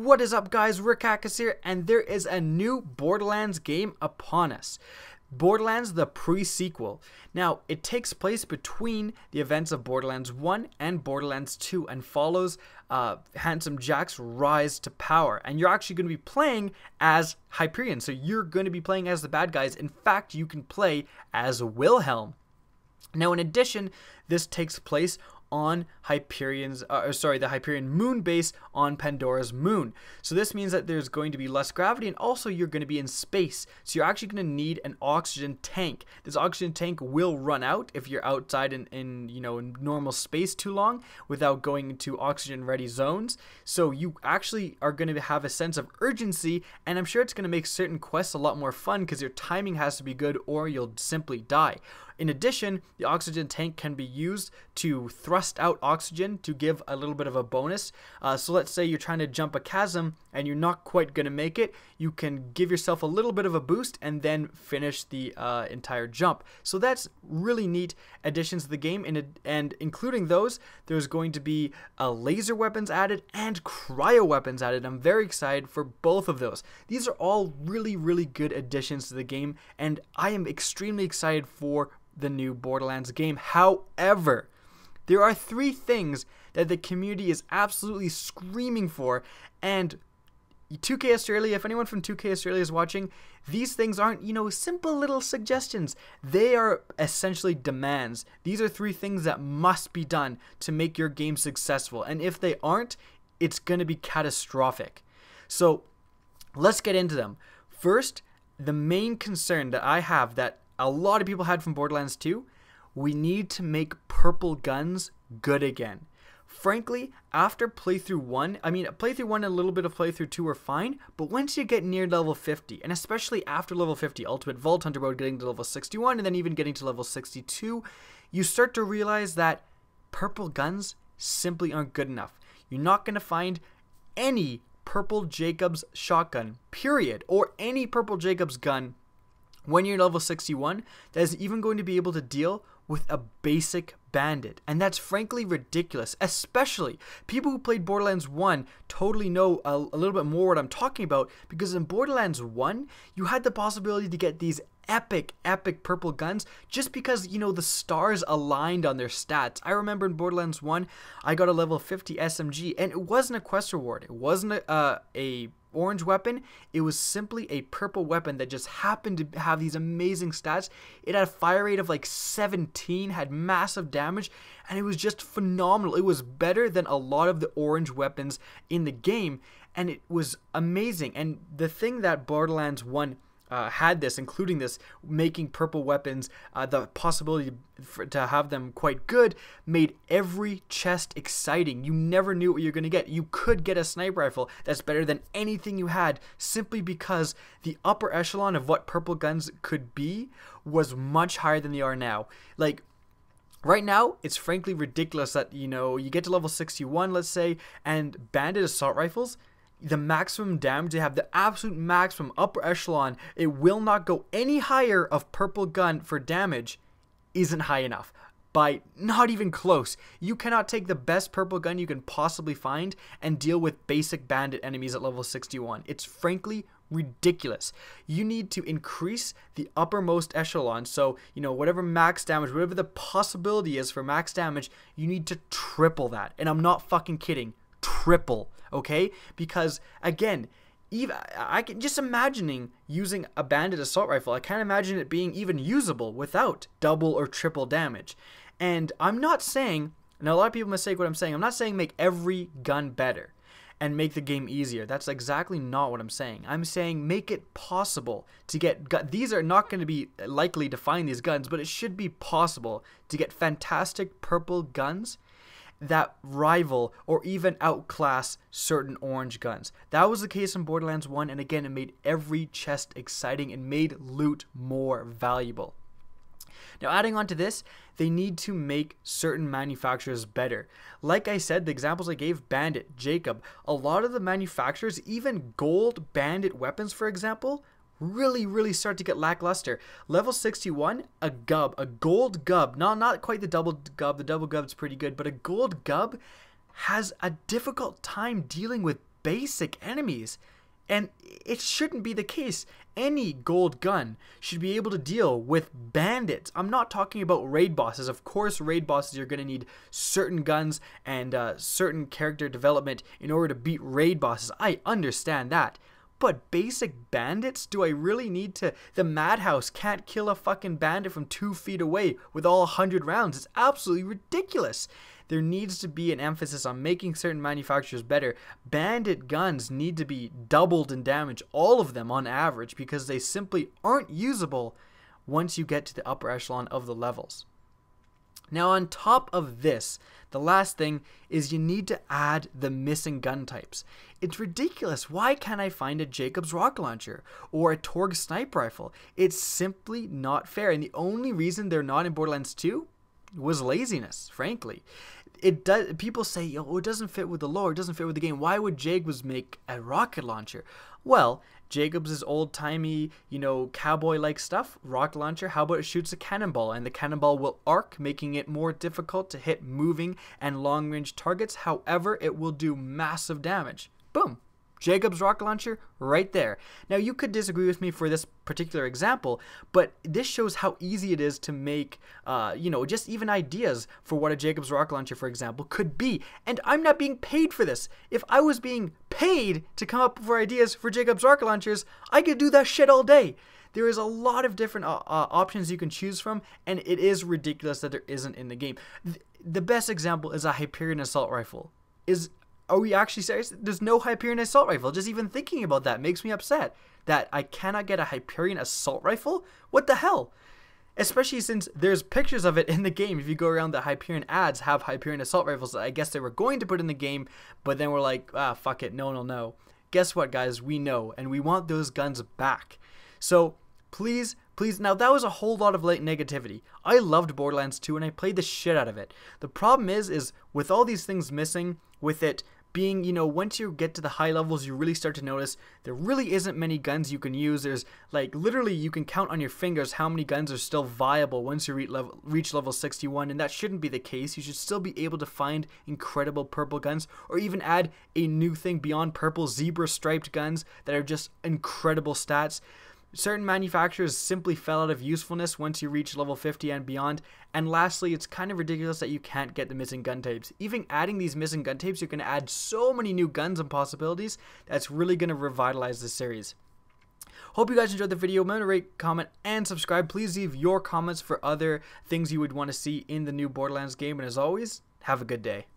What is up, guys? Rick here, and there is a new Borderlands game upon us. Borderlands the Pre-Sequel. Now, it takes place between the events of Borderlands 1 and Borderlands 2 and follows Handsome Jack's rise to power. And you're actually going to be playing as Hyperion, so you're going to be playing as the bad guys. In fact, you can play as Wilhelm. Now, in addition, this takes place on the Hyperion moon base on Pandora's moon. So this means that there's going to be less gravity, and also you're going to be in space. So you're actually going to need an oxygen tank. This oxygen tank will run out if you're outside in normal space too long without going into oxygen ready zones. So you actually are going to have a sense of urgency, and I'm sure it's going to make certain quests a lot more fun because your timing has to be good or you'll simply die. In addition, the oxygen tank can be used to thrust out oxygen to give a little bit of a bonus. So let's say you're trying to jump a chasm and you're not quite going to make it. You can give yourself a little bit of a boost and then finish the entire jump. So that's really neat additions to the game. And including those, there's going to be laser weapons added and cryo weapons added. I'm very excited for both of those. These are all really, really good additions to the game, and I am extremely excited for the new Borderlands game. However, there are three things that the community is absolutely screaming for, and 2K Australia, if anyone from 2K Australia is watching, these things aren't, simple little suggestions. They are essentially demands. These are three things that must be done to make your game successful, and if they aren't, it's going to be catastrophic. So let's get into them. First, the main concern that I have that a lot of people had from Borderlands 2, we need to make purple guns good again. Frankly, after playthrough 1, playthrough 1 and a little bit of playthrough 2 are fine, but once you get near level 50, and especially after level 50, Ultimate Vault Hunter mode, getting to level 61, and then even getting to level 62, you start to realize that purple guns simply aren't good enough. You're not going to find any purple Jacobs shotgun, period, or any purple Jacobs gun when you're level 61 that is even going to be able to deal with a basic bandit. And that's frankly ridiculous. Especially people who played Borderlands 1 totally know a little bit more what I'm talking about, because in Borderlands 1 you had the possibility to get these epic purple guns just because the stars aligned on their stats. I remember in Borderlands 1 I got a level 50 SMG, and it wasn't a quest reward. It wasn't a orange weapon. It was simply a purple weapon that just happened to have these amazing stats. It had a fire rate of like 17, had massive damage, and it was just phenomenal. It was better than a lot of the orange weapons in the game, and it was amazing. And the thing that Borderlands 1 had this, including this, making purple weapons, the possibility to have them quite good, made every chest exciting. You never knew what you're going to get. You could get a sniper rifle that's better than anything you had, simply because the upper echelon of what purple guns could be was much higher than they are now. Like, right now, it's frankly ridiculous that, you get to level 61, let's say, and bandit assault rifles, the maximum damage, they have the absolute maximum upper echelon, it will not go any higher of purple gun for damage, isn't high enough. By not even close. You cannot take the best purple gun you can possibly find and deal with basic bandit enemies at level 61. It's frankly ridiculous. You need to increase the uppermost echelon, so whatever max damage, whatever the possibility is for max damage, you need to triple that. And I'm not fucking kidding. Triple, okay? Because again, I can just imagining using a bandit assault rifle. I can't imagine it being even usable without double or triple damage. And I'm not saying, now a lot of people mistake what I'm saying, I'm not saying make every gun better and make the game easier. That's exactly not what I'm saying. I'm saying make it possible to get these are not going to be likely to find these guns, but it should be possible to get fantastic purple guns that rival or even outclass certain orange guns. That was the case in Borderlands 1, and again, it made every chest exciting and made loot more valuable. Now, adding on to this, they need to make certain manufacturers better. Like I said, the examples I gave, Bandit, Jacob, a lot of the manufacturers, even gold bandit weapons, for example, really start to get lackluster. Level 61, a gold gub, not quite the double gub, the double gub's pretty good, but a gold gub has a difficult time dealing with basic enemies. And it shouldn't be the case. Any gold gun should be able to deal with bandits. I'm not talking about raid bosses. Of course, raid bosses, you're going to need certain guns and certain character development in order to beat raid bosses. I understand that. But basic bandits? Do I really need to? The Madhouse can't kill a fucking bandit from 2 feet away with all 100 rounds. It's absolutely ridiculous. There needs to be an emphasis on making certain manufacturers better. Bandit guns need to be doubled in damage, all of them on average, because they simply aren't usable once you get to the upper echelon of the levels. Now, on top of this, the last thing is you need to add the missing gun types. It's ridiculous. Why can't I find a Jacobs rocket launcher or a Torg sniper rifle? It's simply not fair. And the only reason they're not in Borderlands 2 was laziness, frankly. It does. People say, oh, it doesn't fit with the lore, it doesn't fit with the game. Why would Jacobs make a rocket launcher? Well, Jacobs is old-timey, cowboy-like stuff. Rocket launcher, how about it shoots a cannonball, and the cannonball will arc, making it more difficult to hit moving and long-range targets. However, it will do massive damage. Boom. Jacobs rocket launcher right there. Now, you could disagree with me for this particular example, but this shows how easy it is to make, just even ideas for what a Jacobs rocket launcher, for example, could be. And I'm not being paid for this. If I was being paid to come up with ideas for Jacobs rocket launchers, I could do that shit all day. There is a lot of different options you can choose from, and it is ridiculous that there isn't in the game. The best example is a Hyperion assault rifle. Are we actually serious? There's no Hyperion assault rifle. Just even thinking about that makes me upset. That I cannot get a Hyperion assault rifle? What the hell? Especially since there's pictures of it in the game. If you go around, the Hyperion ads have Hyperion assault rifles that I guess they were going to put in the game, but then we're like, fuck it, no. Guess what, guys? We know, and we want those guns back. So please, now that was a whole lot of negativity. I loved Borderlands 2 and I played the shit out of it. The problem is with all these things missing, with it being, once you get to the high levels, you really start to notice there really isn't many guns you can use. There's literally you can count on your fingers how many guns are still viable once you reach level 61, and that shouldn't be the case. You should still be able to find incredible purple guns, or even add a new thing beyond purple, zebra striped guns that are just incredible stats. Certain manufacturers simply fell out of usefulness once you reach level 50 and beyond. And lastly, it's kind of ridiculous that you can't get the missing gun types. Even adding these missing gun types, you can add so many new guns and possibilities that's really going to revitalize this series. Hope you guys enjoyed the video. Remember to rate, comment, and subscribe. Please leave your comments for other things you would want to see in the new Borderlands game. And as always, have a good day.